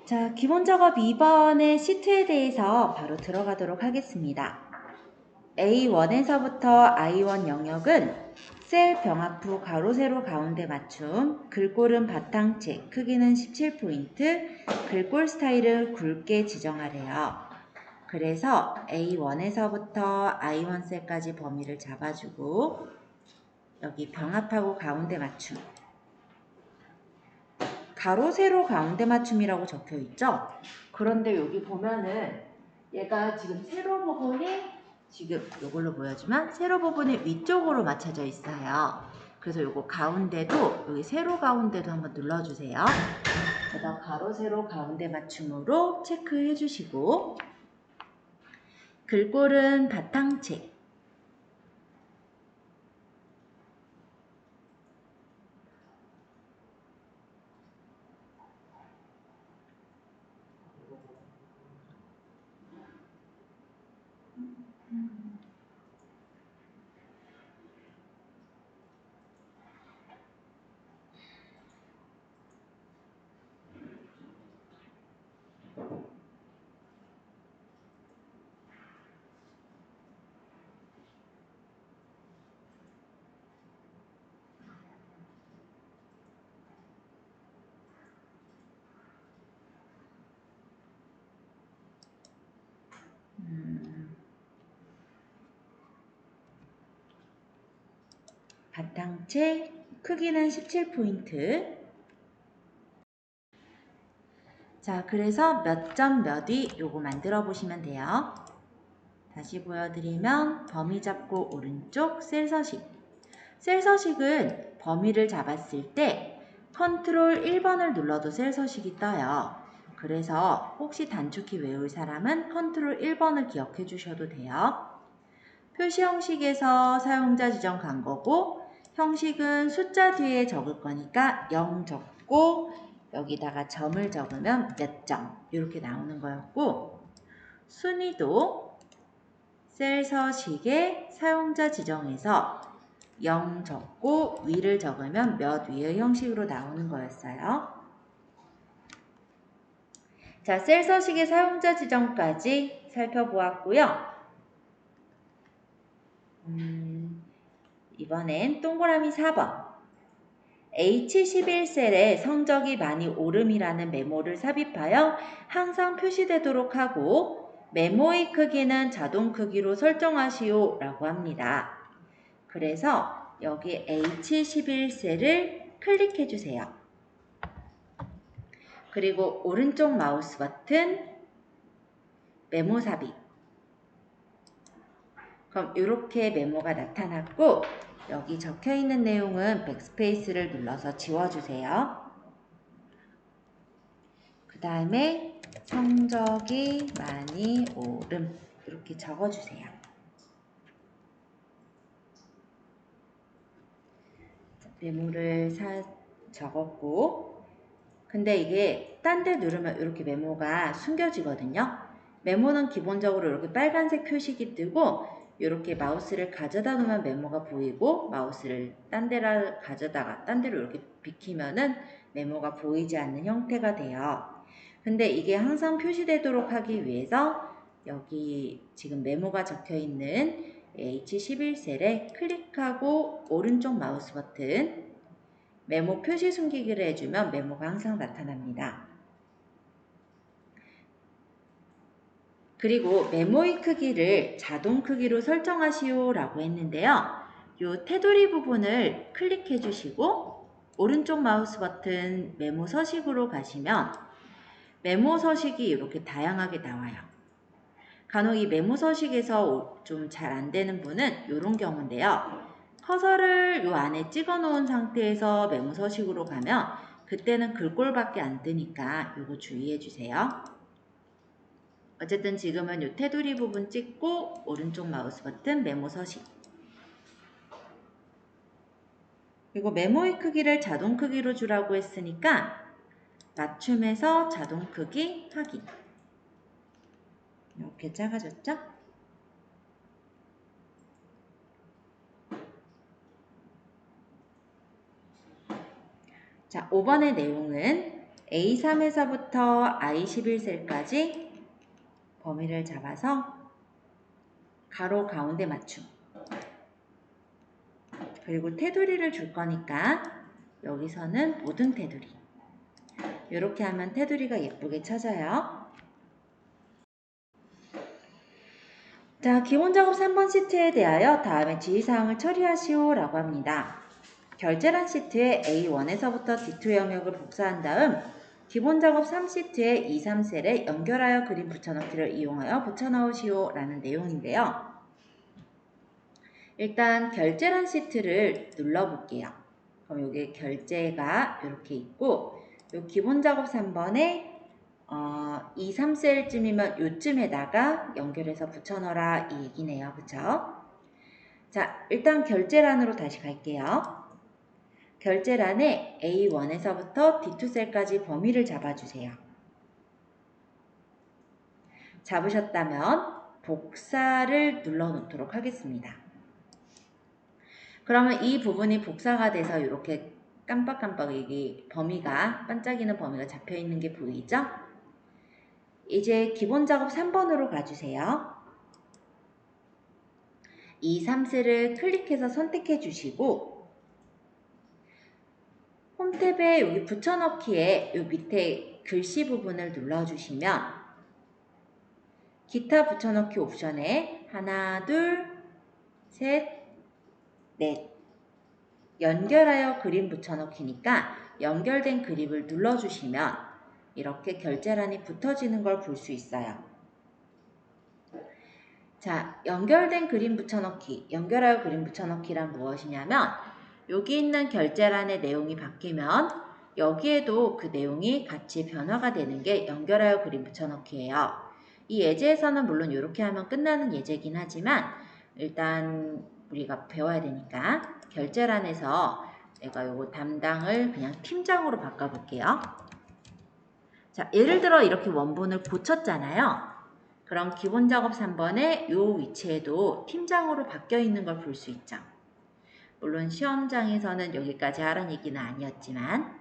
자, 기본 작업 2번의 시트에 대해서 바로 들어가도록 하겠습니다. A1에서부터 I1 영역은 셀 병합 후 가로 세로 가운데 맞춤, 글꼴은 바탕책, 크기는 17포인트, 글꼴 스타일을 굵게 지정하래요. 그래서 A1에서부터 I1 셀까지 범위를 잡아주고 여기 병합하고 가운데 맞춤, 가로 세로 가운데 맞춤이라고 적혀 있죠. 그런데 여기 보면은 얘가 지금 세로 부분이 지금 이걸로 보여주면 세로 부분이 위쪽으로 맞춰져 있어요. 그래서 요거 가운데도 여기 세로 가운데도 한번 눌러주세요. 그래서 가로 세로 가운데 맞춤으로 체크해 주시고 글꼴은 바탕책, 바탕책, 크기는 17포인트. 자, 그래서 몇 점 몇 위 요거 만들어 보시면 돼요. 다시 보여드리면 범위 잡고 오른쪽 셀 서식. 셀 서식은 범위를 잡았을 때 컨트롤 1번을 눌러도 셀 서식이 떠요. 그래서 혹시 단축키 외울 사람은 컨트롤 1번을 기억해 주셔도 돼요. 표시 형식에서 사용자 지정 간 거고 형식은 숫자 뒤에 적을 거니까 0 적고 여기다가 점을 적으면 몇 점 이렇게 나오는 거였고 순위도 셀 서식의 사용자 지정에서 0 적고 위를 적으면 몇 위의 형식으로 나오는 거였어요. 자, 셀 서식의 사용자 지정까지 살펴보았고요. 이번엔 동그라미 4번. H11셀에 성적이 많이 오름이라는 메모를 삽입하여 항상 표시되도록 하고 메모의 크기는 자동 크기로 설정하시오 라고 합니다. 그래서 여기 H11셀을 클릭해 주세요. 그리고 오른쪽 마우스 버튼 메모 삽입. 그럼 이렇게 메모가 나타났고 여기 적혀있는 내용은 백스페이스를 눌러서 지워주세요. 그 다음에 성적이 많이 오름 이렇게 적어주세요. 메모를 적었고 근데 이게 딴 데 누르면 이렇게 메모가 숨겨지거든요. 메모는 기본적으로 이렇게 빨간색 표식이 뜨고 이렇게 마우스를 가져다 놓으면 메모가 보이고 마우스를 딴 데로 가져다가 딴 데로 이렇게 비키면은 메모가 보이지 않는 형태가 돼요. 근데 이게 항상 표시되도록 하기 위해서 여기 지금 메모가 적혀 있는 H11셀에 클릭하고 오른쪽 마우스 버튼 메모 표시 숨기기를 해주면 메모가 항상 나타납니다. 그리고 메모의 크기를 자동 크기로 설정하시오 라고 했는데요. 이 테두리 부분을 클릭해 주시고 오른쪽 마우스 버튼 메모 서식으로 가시면 메모 서식이 이렇게 다양하게 나와요. 간혹 이 메모 서식에서 좀 잘 안 되는 분은 이런 경우인데요. 커서를 이 안에 찍어 놓은 상태에서 메모 서식으로 가면 그때는 글꼴밖에 안 뜨니까 이거 주의해 주세요. 어쨌든 지금은 이 테두리 부분 찍고 오른쪽 마우스 버튼 메모 서식. 그리고 메모의 크기를 자동 크기로 주라고 했으니까 맞춤해서 자동 크기 확인. 이렇게 작아졌죠? 자, 5번의 내용은 A3에서부터 I11셀까지 범위를 잡아서 가로 가운데 맞춤. 그리고 테두리를 줄 거니까 여기서는 모든 테두리. 이렇게 하면 테두리가 예쁘게 쳐져요. 자, 기본 작업 3번 시트에 대하여 다음에 지시사항을 처리하시오 라고 합니다. 결제란 시트에 A1에서부터 D2 영역을 복사한 다음 기본 작업 3시트에 2, 3셀에 연결하여 그림 붙여넣기를 이용하여 붙여넣으시오 라는 내용인데요. 일단 결제란 시트를 눌러볼게요. 그럼 여기 결제가 이렇게 있고 요 기본 작업 3번에 2, 3셀쯤이면 요쯤에다가 연결해서 붙여넣어라 이 얘기네요. 그쵸? 자, 일단 결제란으로 다시 갈게요. 결제란에 A1에서부터 D2셀까지 범위를 잡아주세요. 잡으셨다면 복사를 눌러놓도록 하겠습니다. 그러면 이 부분이 복사가 돼서 이렇게 깜빡깜빡 여기 범위가 반짝이는 범위가 잡혀있는 게 보이죠? 이제 기본 작업 3번으로 가주세요. 2, 3셀을 클릭해서 선택해 주시고 홈탭에 여기 붙여넣기에 요 밑에 글씨 부분을 눌러주시면 기타 붙여넣기 옵션에 하나, 둘, 셋, 넷 연결하여 그림 붙여넣기니까 연결된 그림을 눌러주시면 이렇게 결제란이 붙어지는 걸 볼 수 있어요. 자, 연결된 그림 붙여넣기, 연결하여 그림 붙여넣기란 무엇이냐면 여기 있는 결제란의 내용이 바뀌면 여기에도 그 내용이 같이 변화가 되는 게 연결하여 그림 붙여넣기예요. 이 예제에서는 물론 이렇게 하면 끝나는 예제긴 하지만 일단 우리가 배워야 되니까 결제란에서 내가 요거 담당을 그냥 팀장으로 바꿔볼게요. 자, 예를 들어 이렇게 원본을 고쳤잖아요. 그럼 기본 작업 3번에 요 위치에도 팀장으로 바뀌어 있는 걸 볼 수 있죠. 물론 시험장에서는 여기까지 하라는 얘기는 아니었지만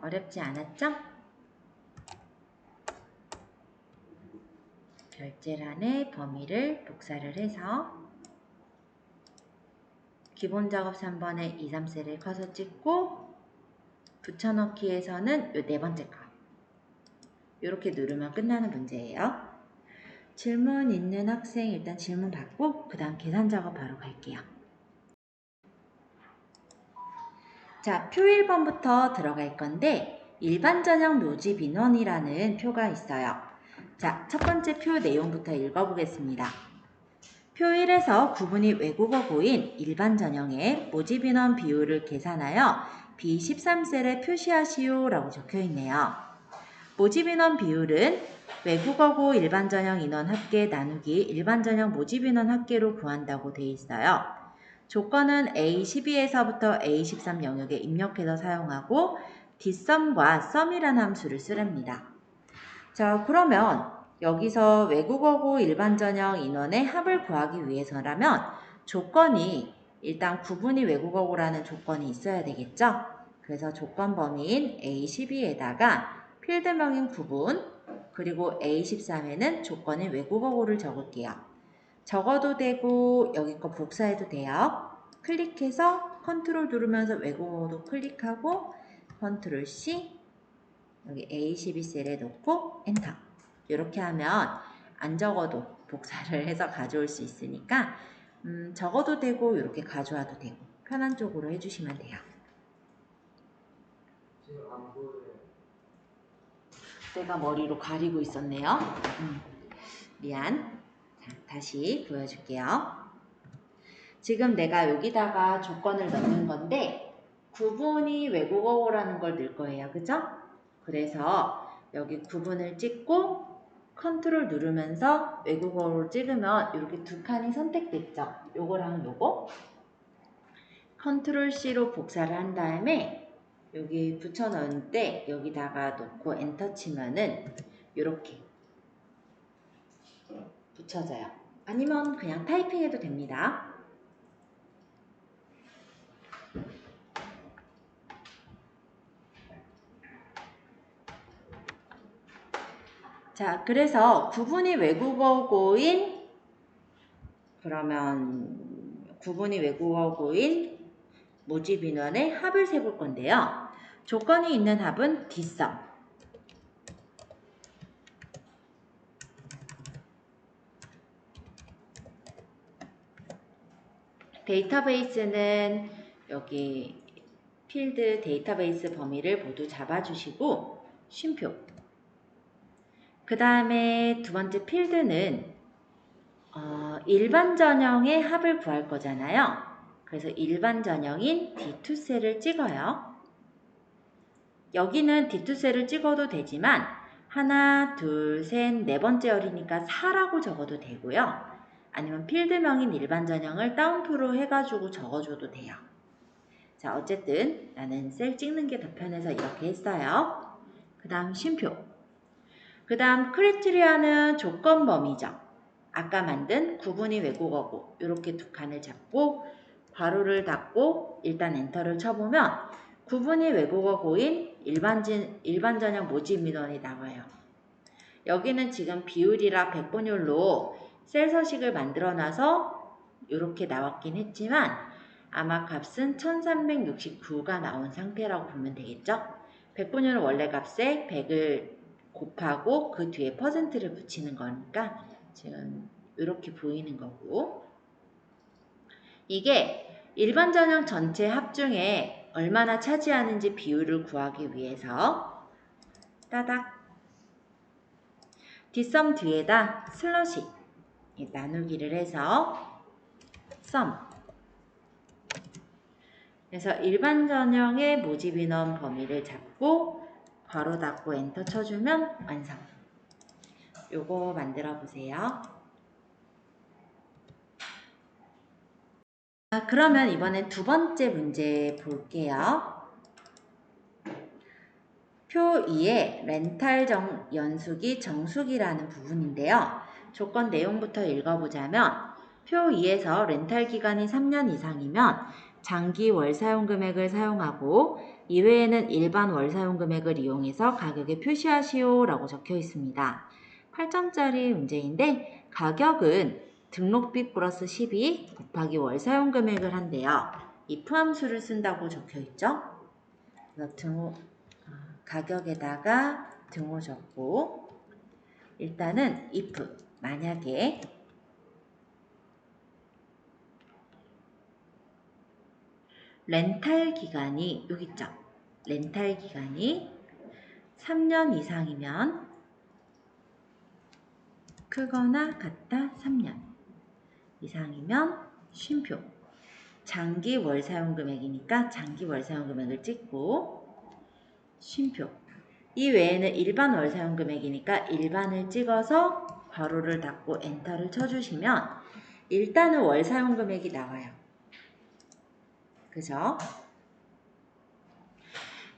어렵지 않았죠? 결제란의 범위를 복사를 해서 기본 작업 3번에 2, 3셀을 커서 찍고 붙여넣기에서는 요 네 번째 거 이렇게 누르면 끝나는 문제예요. 질문 있는 학생 일단 질문 받고 그 다음 계산 작업 바로 갈게요. 자, 표 1번부터 들어갈 건데 일반 전형 모집 인원이라는 표가 있어요. 자, 첫 번째 표 내용부터 읽어보겠습니다. 표 1에서 구분이 외국어고인 일반 전형의 모집 인원 비율을 계산하여 B13셀에 표시하시오 라고 적혀 있네요. 모집 인원 비율은 외국어고 일반 전형 인원 합계 나누기 일반 전형 모집 인원 합계로 구한다고 되어 있어요. 조건은 A12에서부터 A13 영역에 입력해서 사용하고 dsum과 sum이라는 함수를 쓰랍니다. 자, 그러면 여기서 외국어고 일반 전형 인원의 합을 구하기 위해서라면 조건이 일단 구분이 외국어고라는 조건이 있어야 되겠죠? 그래서 조건 범위인 A12에다가 필드명인 구분 그리고 A13에는 조건인 외국어고를 적을게요. 적어도 되고 여기 거 복사해도 돼요. 클릭해서 컨트롤 누르면서 외국어도 클릭하고 컨트롤 C 여기 A12셀에 놓고 엔터 이렇게 하면 안 적어도 복사를 해서 가져올 수 있으니까 적어도 되고 이렇게 가져와도 되고 편한 쪽으로 해주시면 돼요. 내가 머리로 가리고 있었네요. 미안. 자, 다시 보여줄게요. 지금 내가 여기다가 조건을 넣는 건데 구분이 외국어라는 걸 넣을 거예요. 그죠? 그래서 여기 구분을 찍고 컨트롤 누르면서 외국어로 찍으면 이렇게 두 칸이 선택됐죠. 요거랑 요거 컨트롤 C로 복사를 한 다음에 여기 붙여 넣을 때 여기다가 놓고 엔터 치면은 이렇게 붙여져요. 아니면 그냥 타이핑해도 됩니다. 자, 그래서 구분이 외국어고인 모집 인원의 합을 세볼 건데요. 조건이 있는 합은 뒷섬. 데이터베이스는 여기 필드 데이터베이스 범위를 모두 잡아주시고 쉼표. 그 다음에 두 번째 필드는 일반 전형의 합을 구할 거잖아요. 그래서 일반 전형인 D2셀을 찍어요. 여기는 D2셀을 찍어도 되지만 하나, 둘, 셋, 네 번째 열이니까 4라고 적어도 되고요. 아니면 필드명인 일반 전형을 다운표로 해가지고 적어줘도 돼요. 자, 어쨌든 나는 셀 찍는 게 더 편해서 이렇게 했어요. 그 다음 쉼표. 그 다음 크리테리아는 조건 범위죠. 아까 만든 구분이 외국어고 이렇게 두 칸을 잡고 괄호를 닫고 일단 엔터를 쳐보면 구분이 외국어고인 일반 전형 모집 민원이 나와요. 여기는 지금 비율이라 백분율로 셀 서식을 만들어놔서 이렇게 나왔긴 했지만 아마 값은 1369가 나온 상태라고 보면 되겠죠? 백분율은 원래 값에 100을 곱하고 그 뒤에 퍼센트를 붙이는 거니까 지금 이렇게 보이는 거고, 이게 일반 전형 전체 합 중에 얼마나 차지하는지 비율을 구하기 위해서 따닥 뒷섬 뒤에다 슬러시 나누기를 해서 썸. 그래서 일반 전형의 모집 인원 범위를 잡고 괄호 닫고 엔터 쳐주면 완성. 요거 만들어 보세요. 그러면 이번엔 두 번째 문제 볼게요. 표 2에 렌탈 연수기 정수기라는 부분인데요. 조건 내용부터 읽어보자면 표 2에서 렌탈 기간이 3년 이상이면 장기 월 사용 금액을 사용하고 이외에는 일반 월 사용 금액을 이용해서 가격에 표시하시오 라고 적혀 있습니다. 8점짜리 문제인데 가격은 등록비 플러스 12 곱하기 월 사용 금액을 한대요. if 함수를 쓴다고 적혀 있죠. 그래서 가격에다가 등호 적고 일단은 if 만약에 렌탈 기간이 여기 있죠. 렌탈 기간이 3년 이상이면 크거나 같다 3년 이상이면 쉼표. 장기 월 사용 금액이니까 장기 월 사용 금액을 찍고 쉼표. 이 외에는 일반 월 사용 금액이니까 일반을 찍어서 괄호를 닫고 엔터를 쳐주시면 일단은 월 사용 금액이 나와요. 그죠?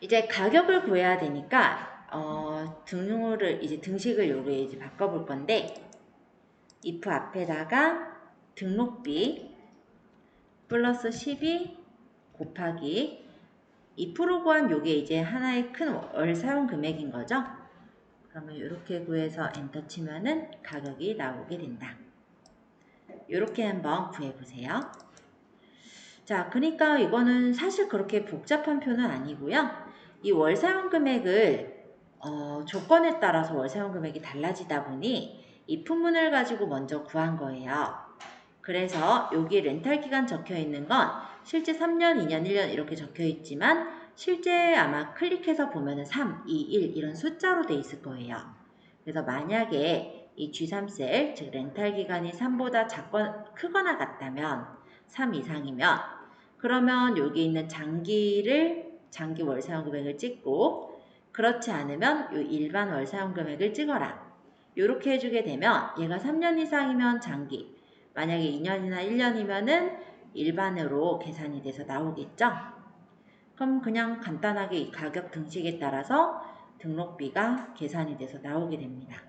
이제 가격을 구해야 되니까 등식을 요게 이제 바꿔볼 건데 if 앞에다가 등록비 플러스 12 곱하기 2% 구한 요게 이제 하나의 큰 월 사용 금액인 거죠. 그러면 이렇게 구해서 엔터 치면은 가격이 나오게 된다. 이렇게 한번 구해보세요. 자, 그러니까 이거는 사실 그렇게 복잡한 표는 아니고요. 이 월 사용 금액을 조건에 따라서 월 사용 금액이 달라지다 보니 이 품문을 가지고 먼저 구한 거예요. 그래서 여기 렌탈 기간 적혀 있는 건 실제 3년, 2년, 1년 이렇게 적혀 있지만 실제 아마 클릭해서 보면은 3, 2, 1 이런 숫자로 돼 있을 거예요. 그래서 만약에 이 G3셀, 즉 렌탈 기간이 3보다 크거나 같다면 3 이상이면 그러면 여기 있는 장기 월 사용 금액을 찍고 그렇지 않으면 이 일반 월 사용 금액을 찍어라. 이렇게 해주게 되면 얘가 3년 이상이면 장기, 만약에 2년이나 1년이면은 일반으로 계산이 돼서 나오겠죠? 그럼 그냥 간단하게 이 가격 등식에 따라서 등록비가 계산이 돼서 나오게 됩니다.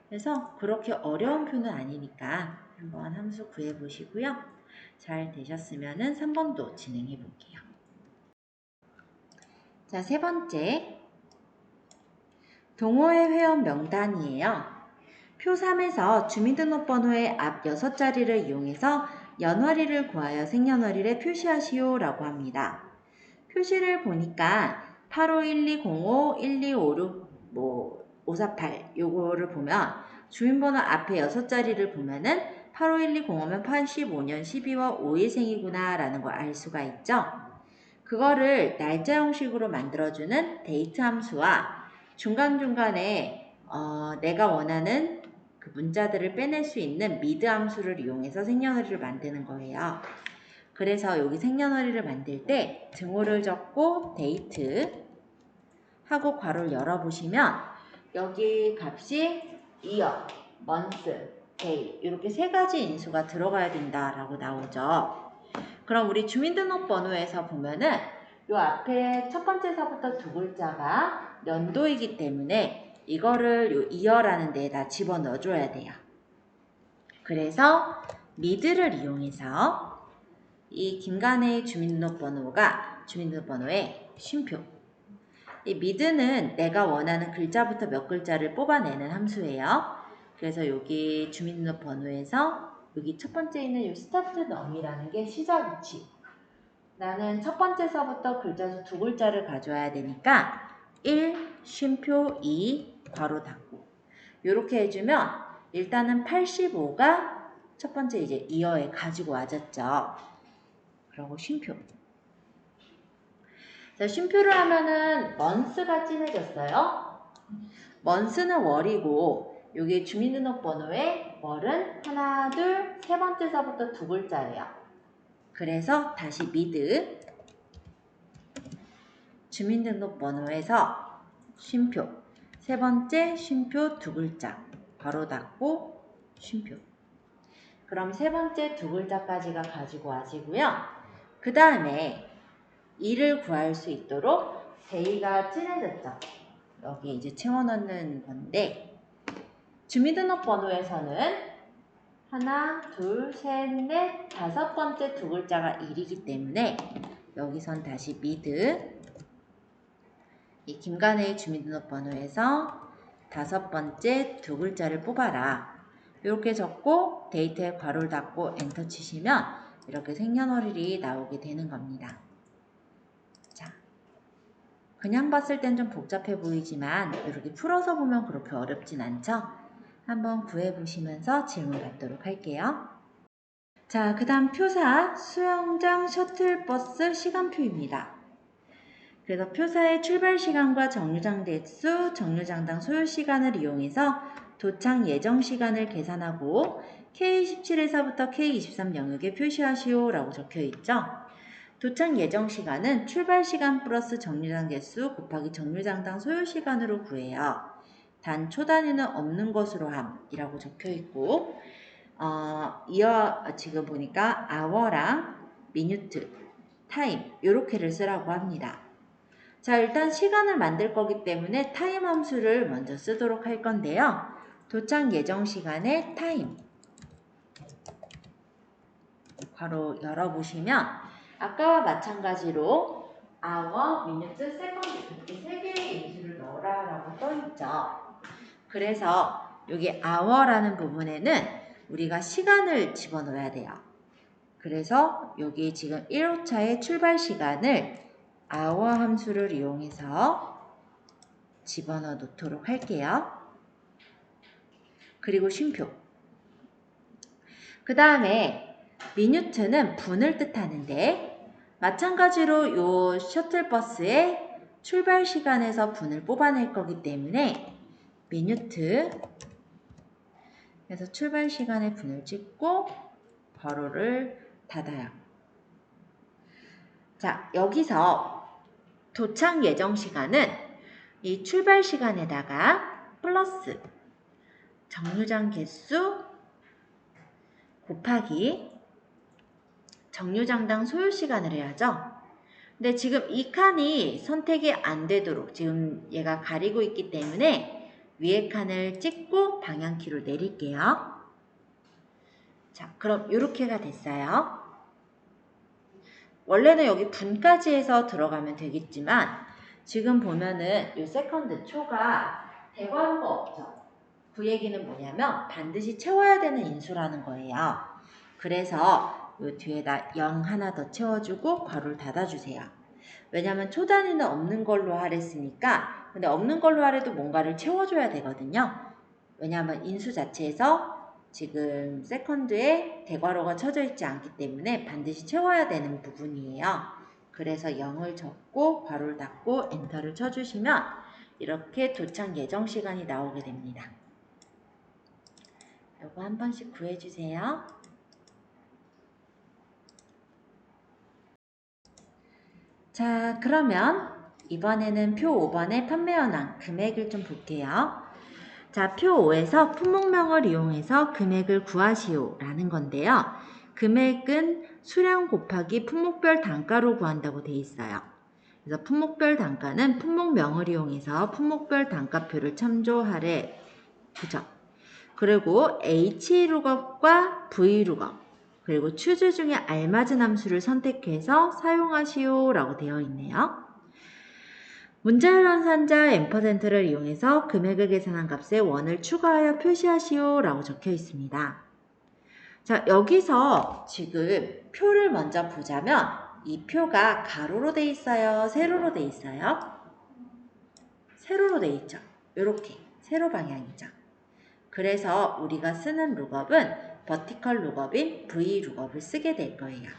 그래서 그렇게 어려운 표는 아니니까 한번 함수 구해 보시고요. 잘 되셨으면은 3번도 진행해 볼게요. 자, 세 번째. 동호회 회원 명단이에요. 표 3에서 주민등록번호의 앞 6자리를 이용해서 연월일을 구하여 생년월일에 표시하시오 라고 합니다. 표시를 보니까 851205 1256 548 요거를 보면 주민번호 앞에 6자리를 보면은 851205면 85년 12월 5일생이구나 라는 걸 알 수가 있죠. 그거를 날짜 형식으로 만들어주는 데이트 함수와 중간중간에 내가 원하는 그 문자들을 빼낼 수 있는 미드 함수를 이용해서 생년월일을 만드는 거예요. 그래서 여기 생년월일을 만들 때 등호를 적고 데이트 하고 괄호를 열어보시면 여기 값이 year, month, day 이렇게 세 가지 인수가 들어가야 된다라고 나오죠. 그럼 우리 주민등록번호에서 보면은 요 앞에 첫 번째서부터 두 글자가 연도이기 때문에 이거를 요 year라는 데에다 집어넣어 줘야 돼요. 그래서 미드를 이용해서 이 김간의 주민등록번호의 쉼표. 이 미드는 내가 원하는 글자부터 몇 글자를 뽑아내는 함수예요. 그래서 여기 주민등록번호에서 여기 첫 번째 있는 이 스타트 넘이라는 게 시작 위치. 나는 첫 번째서부터 글자 수 두 글자를 가져와야 되니까 1, 쉼표 2, 괄호 닫고 이렇게 해주면 일단은 85가 첫 번째 이제 이어에 가지고 와졌죠. 그리고 쉼표. 자, 쉼표를 하면은 months가 진해졌어요. months는 월이고 여기 주민등록번호에 월은 하나, 둘, 세 번째서부터 두 글자예요. 그래서 다시 미드 주민등록번호에서 쉼표 세 번째 쉼표 두 글자 괄호 닫고 쉼표. 그럼 세 번째 두 글자까지가 가지고 와지고요. 그 다음에 2를 구할 수 있도록 데이가 진해졌죠. 여기 이제 채워넣는 건데 주민등록번호에서는 하나, 둘, 셋, 넷, 다섯 번째 두 글자가 1이기 때문에 여기선 다시 미드 이 김간의 주민등록번호에서 다섯 번째 두 글자를 뽑아라. 이렇게 적고 데이터에 괄호를 닫고 엔터 치시면 이렇게 생년월일이 나오게 되는 겁니다. 자, 그냥 봤을 땐 좀 복잡해 보이지만 이렇게 풀어서 보면 그렇게 어렵진 않죠? 한번 구해보시면서 질문 받도록 할게요. 자, 그 다음 표사 수영장 셔틀버스 시간표입니다. 그래서 표사의 출발 시간과 정류장 대수, 정류장당 소요 시간을 이용해서 도착 예정 시간을 계산하고 K27에서부터 K23 영역에 표시하시오 라고 적혀 있죠. 도착 예정 시간은 출발 시간 플러스 정류장 개수 곱하기 정류장당 소요 시간으로 구해요. 단 초단위는 없는 것으로 함이라고 적혀 있고 지금 보니까 hour랑 minute, time 이렇게를 쓰라고 합니다. 자, 일단 시간을 만들 거기 때문에 타임 함수를 먼저 쓰도록 할 건데요. 도착 예정 시간에 타임 괄호 열어보시면 아까와 마찬가지로 hour, minute, second 이렇게 세 개의 인수를 넣으라 라고 써있죠. 그래서 여기 hour라는 부분에는 우리가 시간을 집어넣어야 돼요. 그래서 여기 지금 1호차의 출발 시간을 hour 함수를 이용해서 집어넣어 놓도록 할게요. 그리고 쉼표. 그 다음에 minute는 분을 뜻하는데 마찬가지로 요 셔틀버스의 출발 시간에서 분을 뽑아낼 거기 때문에 minute 그래서 출발 시간에 분을 찍고 괄호를 닫아요. 자, 여기서 도착 예정 시간은 이 출발 시간에다가 플러스 정류장 개수 곱하기 정류장당 소요 시간을 해야죠. 근데 지금 이 칸이 선택이 안 되도록 지금 얘가 가리고 있기 때문에 위에 칸을 찍고 방향키로 내릴게요. 자, 그럼 이렇게가 됐어요. 원래는 여기 분까지 해서 들어가면 되겠지만 지금 보면은 이 세컨드 초가 대괄호가 없죠. 그 얘기는 뭐냐면 반드시 채워야 되는 인수라는 거예요. 그래서 이 뒤에다 0 하나 더 채워주고 괄호를 닫아주세요. 왜냐면 초단위는 없는 걸로 하랬으니까, 근데 없는 걸로 하래도 뭔가를 채워줘야 되거든요. 왜냐하면 인수 자체에서 지금 세컨드에 대괄호가 쳐져 있지 않기 때문에 반드시 채워야 되는 부분이에요. 그래서 0을 적고 괄호를 닫고 엔터를 쳐주시면 이렇게 도착 예정 시간이 나오게 됩니다. 요거 한 번씩 구해주세요. 자, 그러면 이번에는 표 5번의 판매 현황 금액을 좀 볼게요. 자, 표 5에서 품목명을 이용해서 금액을 구하시오 라는 건데요. 금액은 수량 곱하기 품목별 단가로 구한다고 되어 있어요. 그래서 품목별 단가는 품목명을 이용해서 품목별 단가표를 참조하래. 그죠? 그리고 HLOOKUP과 VLOOKUP 그리고 추주 중에 알맞은 함수를 선택해서 사용하시오 라고 되어 있네요. 문자열 환산자 %를 이용해서 금액을 계산한 값에 원을 추가하여 표시하시오 라고 적혀 있습니다. 자, 여기서 지금 표를 먼저 보자면 이 표가 가로로 돼 있어요? 세로로 돼 있어요? 세로로 돼 있죠. 이렇게 세로 방향이죠. 그래서 우리가 쓰는 룩업은 버티컬 룩업인 V 룩업을 쓰게 될 거예요.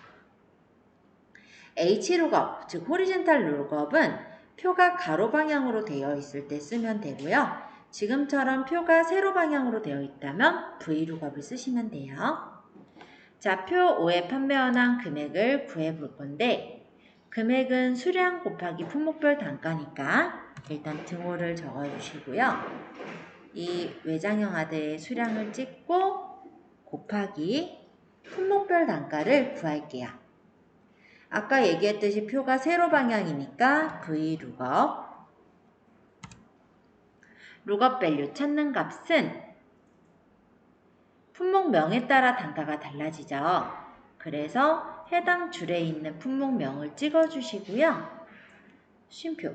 H 룩업, 즉 호리젠탈 룩업은 표가 가로 방향으로 되어 있을 때 쓰면 되고요. 지금처럼 표가 세로 방향으로 되어 있다면 V 룩업을 쓰시면 돼요. 자, 표 5의 판매 현황 금액을 구해 볼 건데 금액은 수량 곱하기 품목별 단가니까 일단 등호를 적어 주시고요. 이 외장형 하드의 수량을 찍고 곱하기 품목별 단가를 구할게요. 아까 얘기했듯이 표가 세로 방향이니까 V 룩업 룩업 밸류 찾는 값은 품목명에 따라 단가가 달라지죠. 그래서 해당 줄에 있는 품목명을 찍어주시고요. 쉼표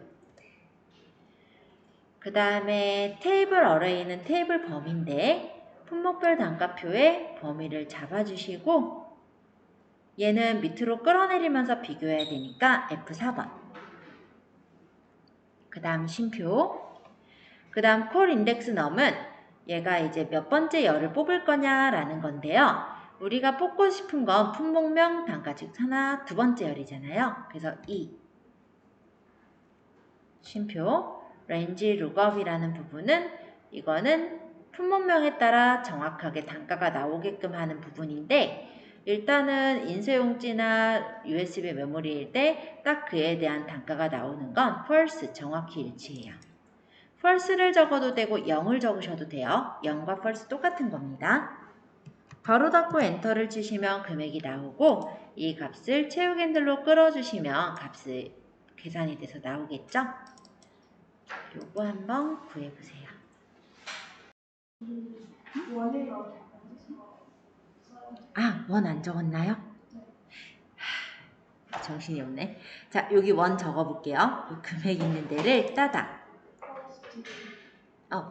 그 다음에 테이블 어레이는 테이블 범위인데 품목별 단가표의 범위를 잡아주시고 얘는 밑으로 끌어내리면서 비교해야 되니까 F4번 그 다음 쉼표 그 다음 콜 인덱스 넘은 얘가 이제 몇 번째 열을 뽑을 거냐라는 건데요. 우리가 뽑고 싶은 건 품목명 단가 즉 하나 두 번째 열이잖아요. 그래서 2 쉼표 렌지 룩업이라는 부분은 이거는 품목명에 따라 정확하게 단가가 나오게끔 하는 부분인데 일단은 인쇄용지나 USB 메모리일 때 딱 그에 대한 단가가 나오는 건 false 정확히 일치해요. false를 적어도 되고 0을 적으셔도 돼요. 0과 false 똑같은 겁니다. 괄호 닫고 엔터를 치시면 금액이 나오고 이 값을 채우기 핸들로 끌어주시면 값이 계산이 돼서 나오겠죠? 요거 한번 구해보세요. 아, 원 안 적었나요? 정신이 없네. 자, 여기 원 적어볼게요. 금액 있는 데를 따다.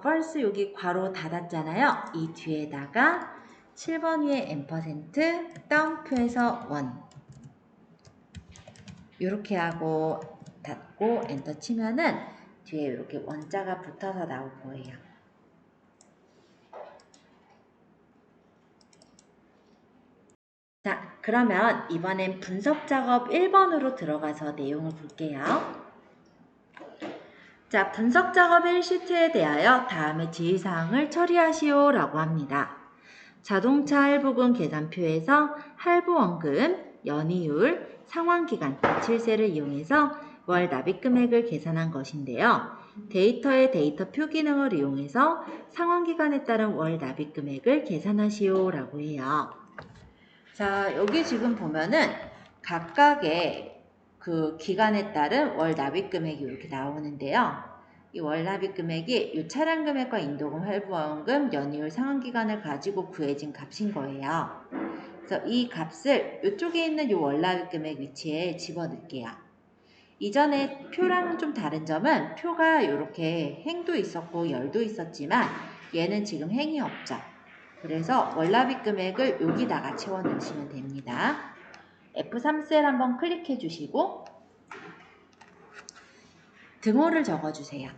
false 여기 괄호 닫았잖아요. 이 뒤에다가 7번 위에 %, 다운표에서 원. 이렇게 하고 닫고 엔터 치면은 뒤에 이렇게 원자가 붙어서 나올 거예요. 자, 그러면 이번엔 분석 작업 1번으로 들어가서 내용을 볼게요. 자, 분석 작업 1시트에 대하여 다음의 지시사항을 처리하시오 라고 합니다. 자동차 할부금 계산표에서 할부원금, 연이율, 상환기간, 대출세를 이용해서 월 납입금액을 계산한 것인데요. 데이터의 데이터 표 기능을 이용해서 상환기간에 따른 월 납입금액을 계산하시오 라고 해요. 자, 여기 지금 보면은 각각의 그 기간에 따른 월 납입 금액이 이렇게 나오는데요. 이 월 납입 금액이 이 차량 금액과 인도금, 할부원금, 연이율, 상환기간을 가지고 구해진 값인 거예요. 그래서 이 값을 이쪽에 있는 이 월 납입 금액 위치에 집어넣을게요. 이전에 표랑은 좀 다른 점은 표가 이렇게 행도 있었고 열도 있었지만 얘는 지금 행이 없죠. 그래서 월납입 금액을 여기다가 채워 넣으시면 됩니다. F3셀 한번 클릭해 주시고 등호를 적어주세요.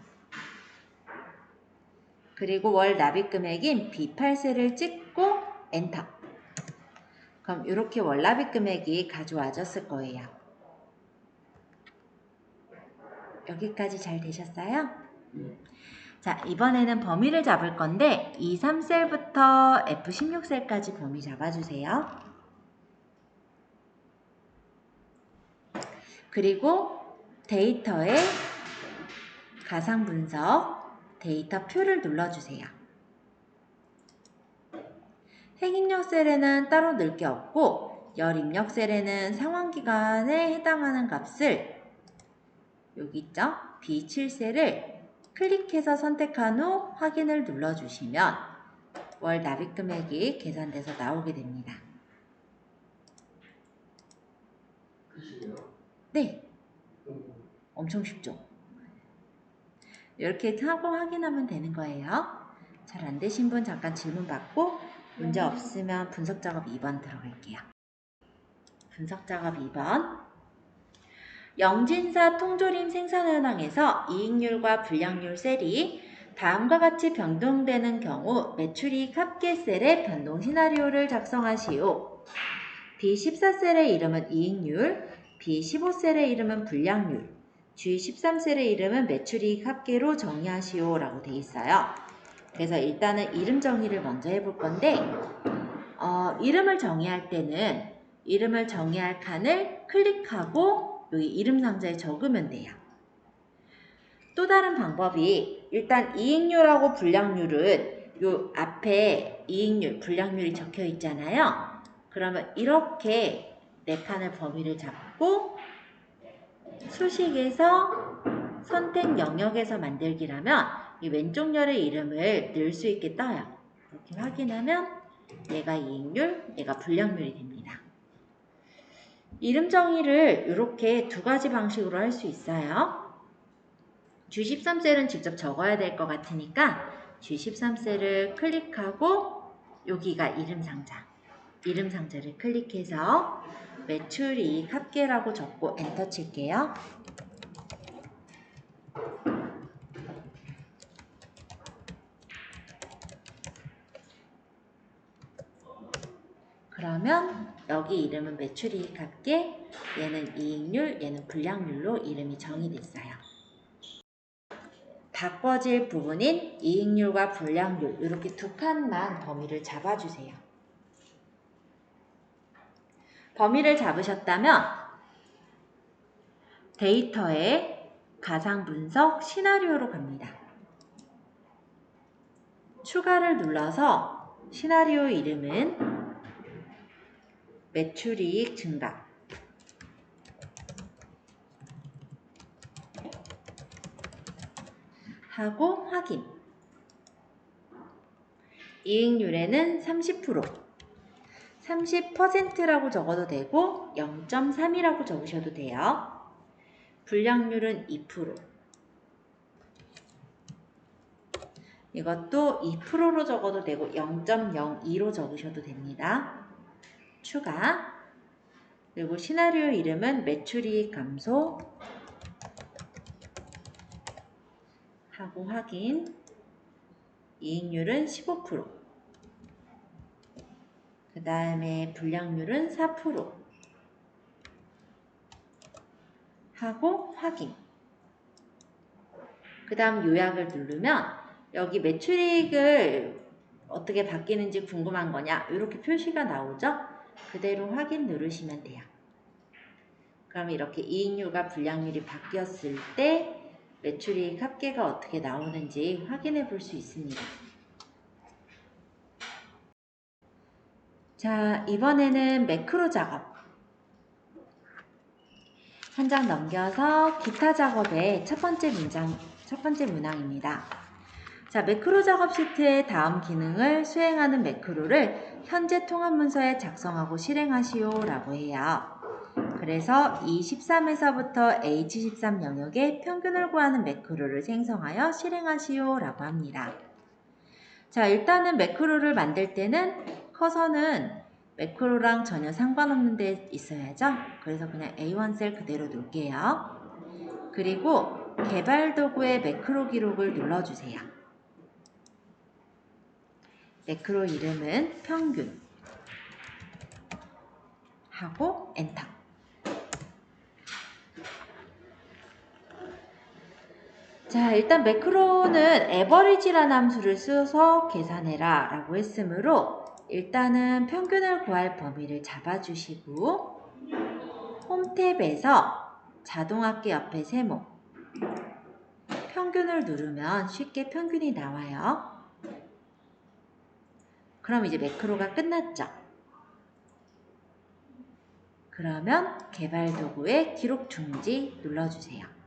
그리고 월 납입 금액인 B8셀을 찍고 엔터. 그럼 이렇게 월 납입 금액이 가져와졌을 거예요. 여기까지 잘 되셨어요? 자, 이번에는 범위를 잡을 건데 2, 3셀부터 F16셀까지 범위 잡아주세요. 그리고 데이터에 가상 분석, 데이터 표를 눌러주세요. 행입력 셀에는 따로 넣을 게 없고 열 입력 셀에는 상환기간에 해당하는 값을 여기 있죠? B7셀을 클릭해서 선택한 후 확인을 눌러주시면 월 납입 금액이 계산돼서 나오게 됩니다. 네, 엄청 쉽죠? 이렇게 하고 확인하면 되는 거예요. 잘 안 되신 분 잠깐 질문 받고 문제 없으면 분석 작업 2번 들어갈게요. 분석 작업 2번. 영진사 통조림 생산 현황에서 이익률과 불량률 셀이 다음과 같이 변동되는 경우 매출이익 합계 셀의 변동 시나리오를 작성하시오. B14셀의 이름은 이익률, B15셀의 이름은 불량률, G13셀의 이름은 매출이익 합계로 정의하시오 라고 되어 있어요. 그래서 일단은 이름 정의를 먼저 해볼 건데 이름을 정의할 때는 이름을 정의할 칸을 클릭하고 여기 이름 상자에 적으면 돼요. 또 다른 방법이 일단 이익률하고 불량률은 요 앞에 이익률, 불량률이 적혀 있잖아요. 그러면 이렇게 네 칸의 범위를 잡고 수식에서 선택 영역에서 만들기라면 이 왼쪽 열의 이름을 넣을 수 있게 떠요. 이렇게 확인하면 얘가 이익률, 얘가 불량률이 됩니다. 이름 정의를 이렇게 두 가지 방식으로 할 수 있어요. G13셀은 직접 적어야 될 것 같으니까 G13셀을 클릭하고 여기가 이름 상자. 이름 상자를 클릭해서 매출이익 합계라고 적고 엔터 칠게요. 그러면 여기 이름은 매출이익 합계, 얘는 이익률, 얘는 불량률로 이름이 정의됐어요. 바꿔질 부분인 이익률과 불량률 이렇게 두 칸만 범위를 잡아주세요. 범위를 잡으셨다면 데이터에 가상 분석 시나리오로 갑니다. 추가를 눌러서 시나리오 이름은 매출이익 증가 하고 확인. 이익률에는 30%라고 적어도 되고 0.3이라고 적으셔도 돼요. 불량률은 2%. 이것도 2%로 적어도 되고 0.02로 적으셔도 됩니다. 추가. 그리고 시나리오 이름은 매출이익 감소 하고 확인. 이익률은 15%. 그 다음에 불량률은 4% 하고 확인. 그 다음 요약을 누르면 여기 매출이익을 어떻게 바뀌는지 궁금한 거냐 이렇게 표시가 나오죠. 그대로 확인 누르시면 돼요. 그럼 이렇게 이익률과 불량률이 바뀌었을 때 매출이익 합계가 어떻게 나오는지 확인해 볼 수 있습니다. 자, 이번에는 매크로 작업. 한 장 넘겨서 기타 작업의 첫 번째 문항입니다. 자, 매크로 작업 시트의 다음 기능을 수행하는 매크로를 현재 통합 문서에 작성하고 실행하시오 라고 해요. 그래서 이 13에서부터 H13 영역의 평균을 구하는 매크로를 생성하여 실행하시오 라고 합니다. 자, 일단은 매크로를 만들 때는 커서는 매크로랑 전혀 상관없는 데 있어야죠. 그래서 그냥 A1 셀 그대로 놓을게요. 그리고 개발 도구의 매크로 기록을 눌러주세요. 매크로 이름은 평균 하고 엔터. 자, 일단 매크로는 average라는 함수를 써서 계산해라 라고 했으므로 일단은 평균을 구할 범위를 잡아주시고 홈 탭에서 자동합계 옆에 세모 평균을 누르면 쉽게 평균이 나와요. 그럼 이제 매크로가 끝났죠. 그러면 개발 도구의 기록 중지 눌러주세요.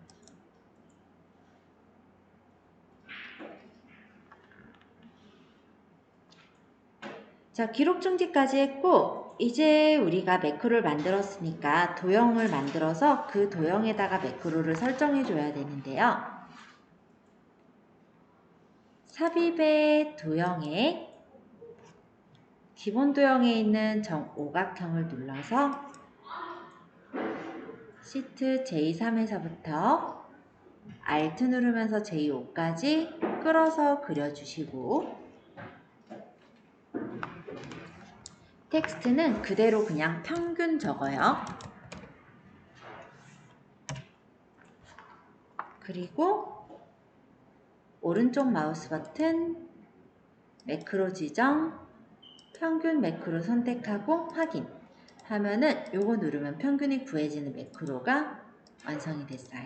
자, 기록 중지까지 했고 이제 우리가 매크로를 만들었으니까 도형을 만들어서 그 도형에다가 매크로를 설정해 줘야 되는데요. 삽입의 도형에 기본 도형에 있는 정오각형을 눌러서 시트 J3에서부터 Alt 누르면서 J5까지 끌어서 그려주시고 텍스트는 그대로 그냥 평균 적어요. 그리고 오른쪽 마우스 버튼 매크로 지정 평균 매크로 선택하고 확인 하면은 요거 누르면 평균이 구해지는 매크로가 완성이 됐어요.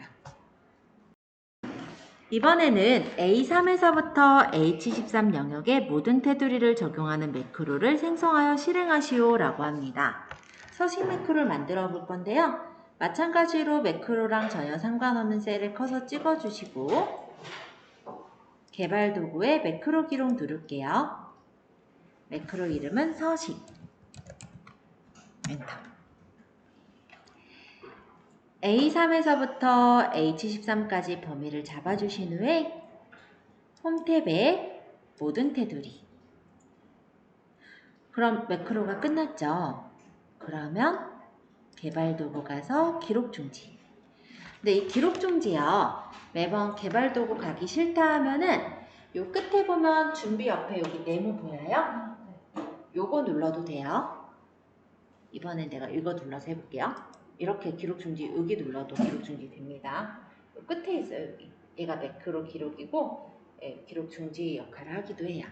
이번에는 A3에서부터 H13 영역의 모든 테두리를 적용하는 매크로를 생성하여 실행하시오 라고 합니다. 서식 매크로를 만들어 볼 건데요. 마찬가지로 매크로랑 전혀 상관없는 셀을 커서 찍어 주시고 개발 도구에 매크로 기록 누를게요. 매크로 이름은 서식 엔터. A3에서부터 H13까지 범위를 잡아주신 후에 홈 탭에 모든 테두리. 그럼 매크로가 끝났죠. 그러면 개발 도구 가서 기록 중지. 근데 이 기록 중지요. 매번 개발 도구 가기 싫다 하면은 요 끝에 보면 준비 옆에 여기 네모 보여요? 요거 눌러도 돼요. 이번엔 내가 이거 눌러서 해볼게요. 이렇게 기록 중지 여기 눌러도 기록 중지 됩니다. 끝에 있어요. 여기. 얘가 매크로 기록이고 기록 중지 역할을 하기도 해요.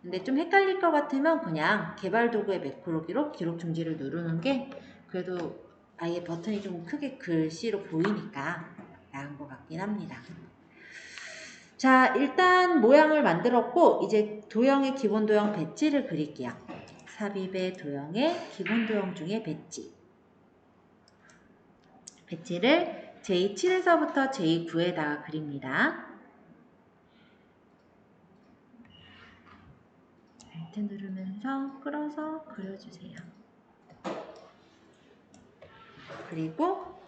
근데 좀 헷갈릴 것 같으면 그냥 개발 도구의 매크로 기록 중지를 누르는 게 그래도 아예 버튼이 좀 크게 글씨로 보이니까 나은 것 같긴 합니다. 자, 일단 모양을 만들었고 이제 도형의 기본 도형 배치를 그릴게요. 삽입의 도형의 기본 도형 중에 배치를 J7에서부터 J9에다가 그립니다. Alt 누르면서 끌어서 그려주세요. 그리고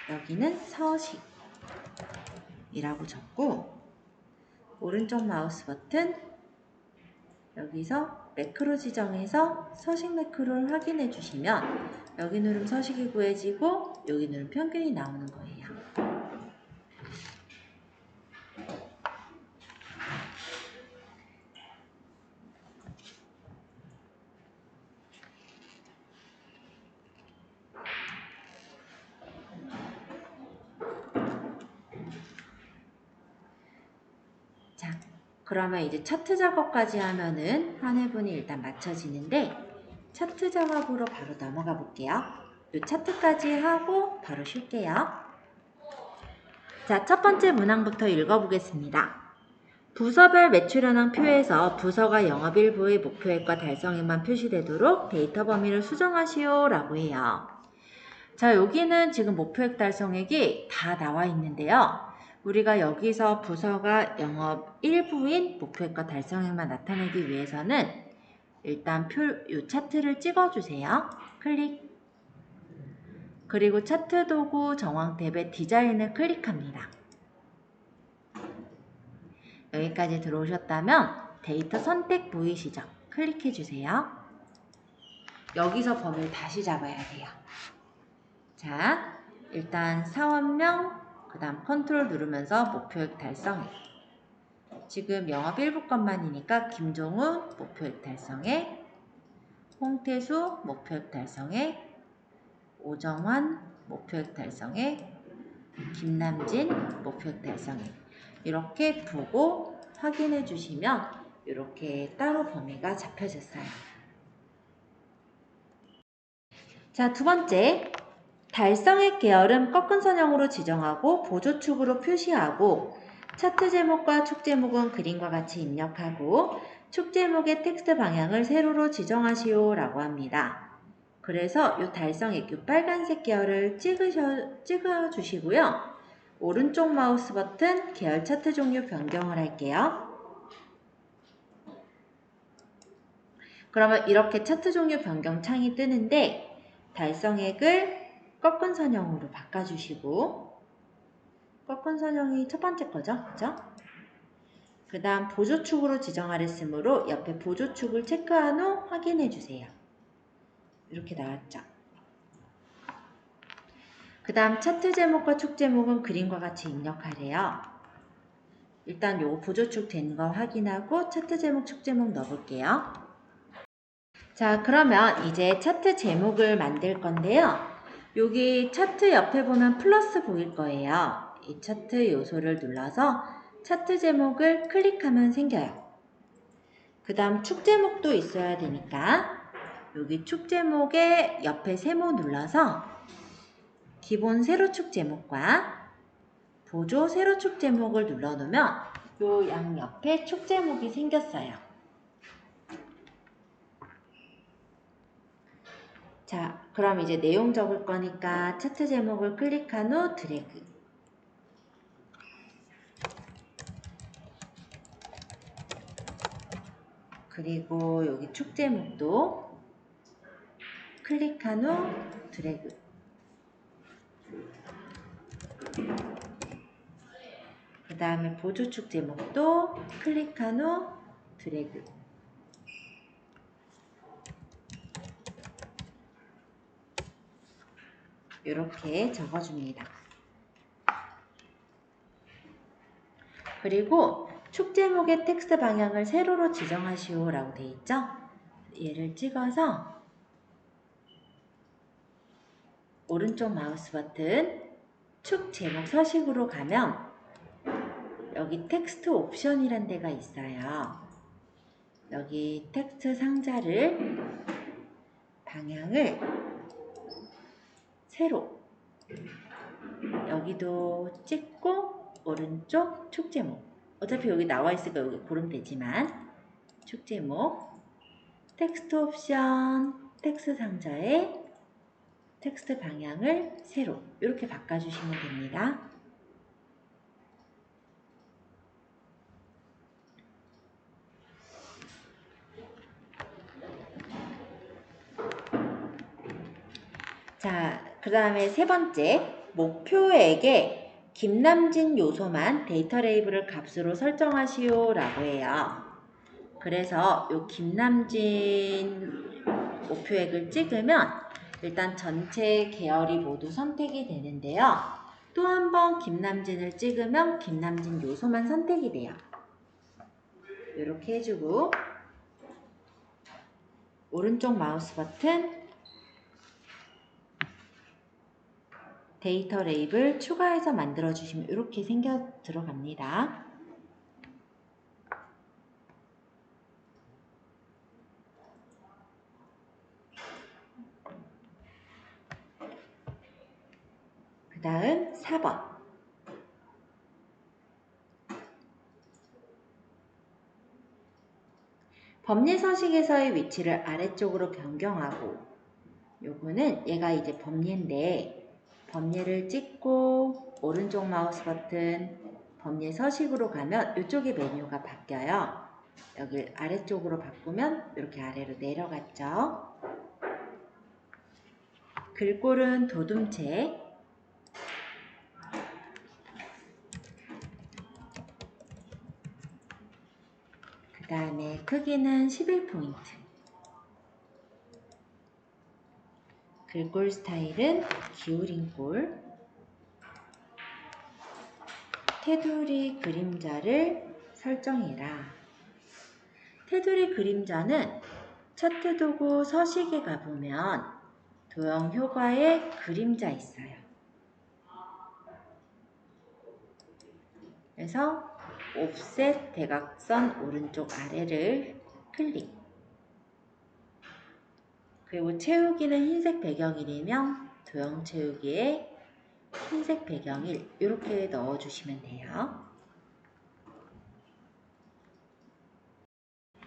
여기는 서식이라고 적고 오른쪽 마우스 버튼 여기서 매크로 지정해서 서식 매크로를 확인해 주시면 여기 누르면 서식이 구해지고 여기 누르면 평균이 나오는 거예요. 자, 그러면 이제 차트 작업까지 하면은 한 회분이 일단 맞춰지는데 차트 작업으로 바로 넘어가 볼게요. 이 차트까지 하고 바로 쉴게요. 자, 첫 번째 문항부터 읽어보겠습니다. 부서별 매출 현황 표에서 부서가 영업일부의 목표액과 달성액만 표시되도록 데이터 범위를 수정하시오 라고 해요. 자, 여기는 지금 목표액 달성액이 다 나와 있는데요. 우리가 여기서 부서가 영업 일부인 목표액과 달성액만 나타내기 위해서는 일단 이 차트를 찍어주세요. 클릭. 그리고 차트 도구 정황 탭의 디자인을 클릭합니다. 여기까지 들어오셨다면 데이터 선택 보이시죠? 클릭해 주세요. 여기서 범위를 다시 잡아야 돼요. 자, 일단 사원명, 그 다음 컨트롤 누르면서 목표액 달성해. 지금 영업 1부 것만이니까 김종훈 목표액 달성해, 홍태수 목표액 달성해, 오정환 목표액 달성해, 김남진 목표액 달성해. 이렇게 보고 확인해 주시면 이렇게 따로 범위가 잡혀졌어요. 자, 두 번째, 달성액 계열은 꺾은 선형으로 지정하고 보조축으로 표시하고 차트 제목과 축 제목은 그림과 같이 입력하고 축 제목의 텍스트 방향을 세로로 지정하시오 라고 합니다. 그래서 이 달성액, 이 빨간색 계열을 찍어 주시고요. 오른쪽 마우스 버튼 계열 차트 종류 변경을 할게요. 그러면 이렇게 차트 종류 변경 창이 뜨는데 달성액을 꺾은 선형으로 바꿔주시고, 꺾은 선형이 첫 번째 거죠, 그죠? 그 다음 보조축으로 지정하랬으므로 옆에 보조축을 체크한 후 확인해 주세요. 이렇게 나왔죠. 그 다음 차트 제목과 축 제목은 그림과 같이 입력하래요. 일단 요거 보조축 된 거 확인하고 차트 제목, 축 제목 넣어볼게요. 자, 그러면 이제 차트 제목을 만들 건데요. 여기 차트 옆에 보면 플러스 보일 거예요. 이 차트 요소를 눌러서 차트 제목을 클릭하면 생겨요. 그 다음 축 제목도 있어야 되니까 여기 축 제목에 옆에 세모 눌러서 기본 세로축 제목과 보조 세로축 제목을 눌러놓으면 요 양옆에 축 제목이 생겼어요. 자, 그럼 이제 내용 적을 거니까 차트 제목을 클릭한 후 드래그. 그리고 여기 축 제목도 클릭한 후 드래그. 그 다음에 보조 축 제목도 클릭한 후 드래그. 이렇게 적어줍니다. 그리고 축 제목의 텍스트 방향을 세로로 지정하시오 라고 되어 있죠? 얘를 찍어서 오른쪽 마우스 버튼 축 제목 서식으로 가면 여기 텍스트 옵션이란 데가 있어요. 여기 텍스트 상자를 방향을 세로 여기도 찍고 오른쪽 축 제목 어차피 여기 나와 있으니까 여기 고르면 되지만 축 제목 텍스트 옵션 텍스트 상자에 텍스트 방향을 세로 이렇게 바꿔주시면 됩니다. 자, 그 다음에 세 번째, 목표액에 김남진 요소만 데이터 레이블을 값으로 설정하시오 라고 해요. 그래서 이 김남진 목표액을 찍으면 일단 전체 계열이 모두 선택이 되는데요. 또 한 번 김남진을 찍으면 김남진 요소만 선택이 돼요. 이렇게 해주고 오른쪽 마우스 버튼 데이터 레이블 추가해서 만들어주시면 이렇게 생겨 들어갑니다. 그 다음 4번. 범례 서식에서의 위치를 아래쪽으로 변경하고 요거는 얘가 이제 범례인데 범례를 찍고 오른쪽 마우스 버튼 범례 서식으로 가면 이쪽에 메뉴가 바뀌어요. 여기 아래쪽으로 바꾸면 이렇게 아래로 내려갔죠. 글꼴은 도둠체, 그 다음에 크기는 11포인트, 글꼴 스타일은 기울인 꼴, 테두리 그림자를 설정해라. 테두리 그림자는 차트 도구 서식에 가보면 도형 효과에 그림자 있어요. 그래서 옵셋 대각선 오른쪽 아래를 클릭. 그리고 채우기는 흰색 배경이라면 도형 채우기에 흰색 배경일 이렇게 넣어주시면 돼요.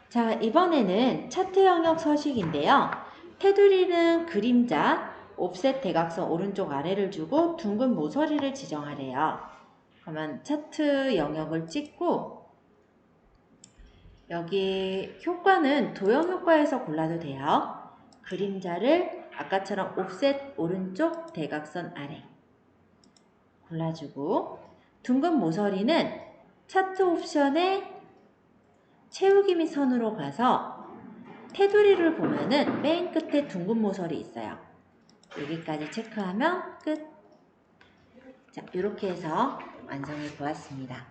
자, 이번에는 차트 영역 서식인데요. 테두리는 그림자, 옵셋 대각선 오른쪽 아래를 주고 둥근 모서리를 지정하래요. 그러면 차트 영역을 찍고 여기 효과는 도형 효과에서 골라도 돼요. 그림자를 아까처럼 옵셋 오른쪽 대각선 아래 골라주고 둥근 모서리는 차트 옵션에 채우기 및 선으로 가서 테두리를 보면은 맨 끝에 둥근 모서리 있어요. 여기까지 체크하면 끝. 자, 이렇게 해서 완성해 보았습니다.